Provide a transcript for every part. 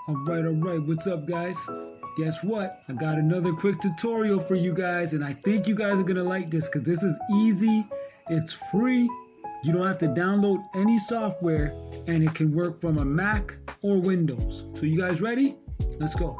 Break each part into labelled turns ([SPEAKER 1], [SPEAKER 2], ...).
[SPEAKER 1] Alright, what's up guys? Guess what? I got another quick tutorial for you guys and I think you guys are gonna like this because this is easy, it's free, you don't have to download any software and it can work from a Mac or Windows. So you guys ready? Let's go.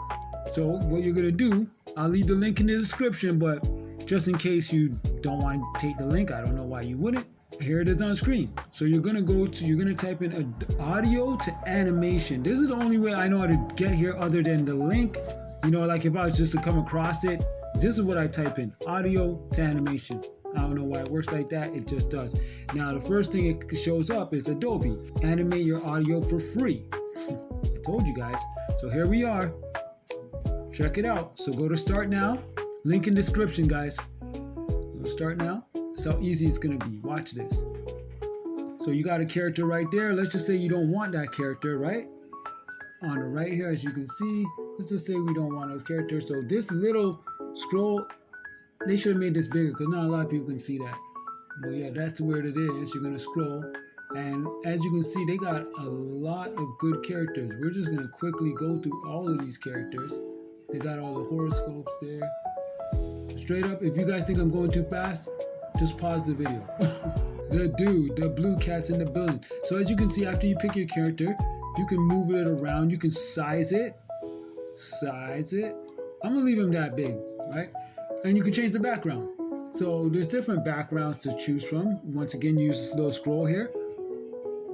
[SPEAKER 1] So what you're gonna do, I'll leave the link in the description, but just in case you don't want to take the link, I don't know why you wouldn't. Here it is on screen. So you're gonna type in audio to animation. This is the only way I know how to get here other than the link. You know, like if I was just to come across it, this is what I type in, audio to animation. I don't know why it works like that, it just does. Now the first thing it shows up is Adobe. Animate your audio for free. I told you guys. So here we are. Check it out. So go to start now. Link in description, guys. Go to start now. That's how easy it's gonna be. Watch this. So you got a character right there. Let's just say you don't want that character, right? On the right here, as you can see, let's just say we don't want those characters. So this little scroll, they should have made this bigger because not a lot of people can see that. But yeah, that's where it is. You're gonna scroll. And as you can see, they got a lot of good characters. We're just gonna quickly go through all of these characters. They got all the horoscopes there. Straight up, if you guys think I'm going too fast, just pause the video. The blue cat's in the building. So as you can see, after you pick your character, you can move it around. You can size it. I'm gonna leave him that big, right? And you can change the background. So there's different backgrounds to choose from. Once again, use this little scroll here.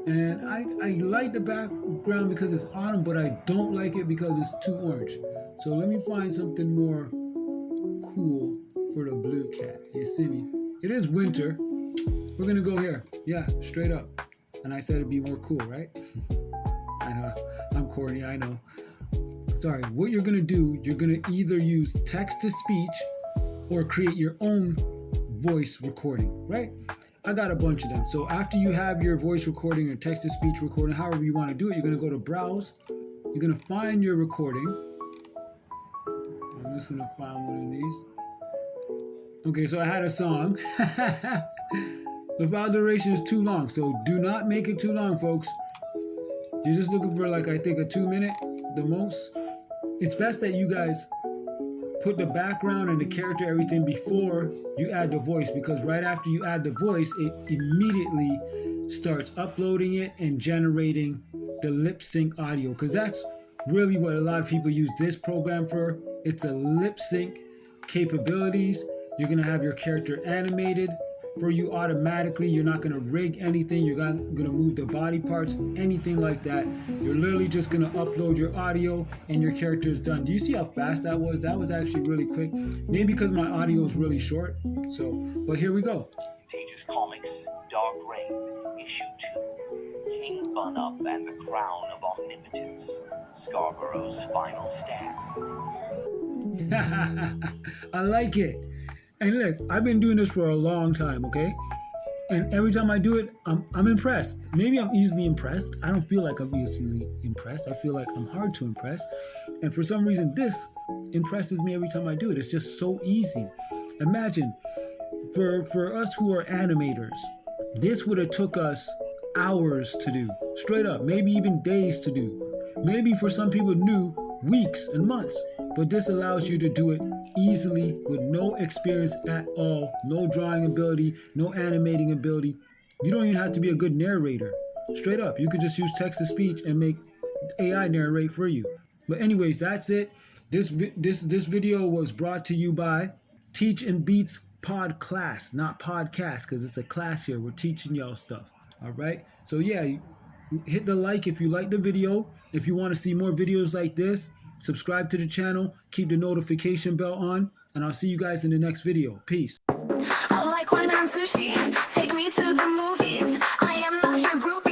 [SPEAKER 1] And I like the background because it's autumn, but I don't like it because it's too orange. So let me find something more cool for the blue cat. You see me? It is winter. We're gonna go here. Yeah, straight up. And I said it'd be more cool, right? I know, I'm corny, I know. Sorry, what you're gonna do, you're gonna either use text to speech or create your own voice recording, right? I got a bunch of them. So after you have your voice recording or text to speech recording, however you wanna do it, you're gonna go to browse. You're gonna find your recording. I'm just gonna find one of these. Okay, so I had a song. The file duration is too long, so do not make it too long, folks. You're just looking for like, I think a 2 minute, the most. It's best that you guys put the background and the character, everything before you add the voice, because right after you add the voice, it immediately starts uploading it and generating the lip sync audio, because that's really what a lot of people use this program for. It's a lip sync capabilities. You're gonna have your character animated for you automatically. You're not gonna rig anything. You're not gonna move the body parts, anything like that. You're literally just gonna upload your audio and your character is done. Do you see how fast that was? That was actually really quick. Maybe because my audio is really short. So, but here we go.
[SPEAKER 2] Tejas Comics, Dark Reign, Issue 2, King Bun-Up and the Crown of Omnipotence, Scarborough's Final Stand.
[SPEAKER 1] I like it. And look, I've been doing this for a long time, okay? And every time I do it, I'm impressed. Maybe I'm easily impressed. I don't feel like I'm easily impressed. I feel like I'm hard to impress. And for some reason, this impresses me every time I do it. It's just so easy. Imagine, for us who are animators, this would have took us hours to do. Straight up, maybe even days to do. Maybe for some people new, weeks and months. But this allows you to do it easily with no experience at all, no drawing ability, no animating ability. You don't even have to be a good narrator. Straight up, you could just use text to speech and make AI narrate for you. But anyways, that's it. This video was brought to you by Teach and Beats Pod Class, not podcast, because it's a class here. We're teaching y'all stuff. All right. So yeah, hit the like if you like the video. If you want to see more videos like this, subscribe to the channel, keep the notification bell on, and I'll see you guys in the next video. Peace.
[SPEAKER 3] I like wine and sushi. Take me to the movies. I am not your group.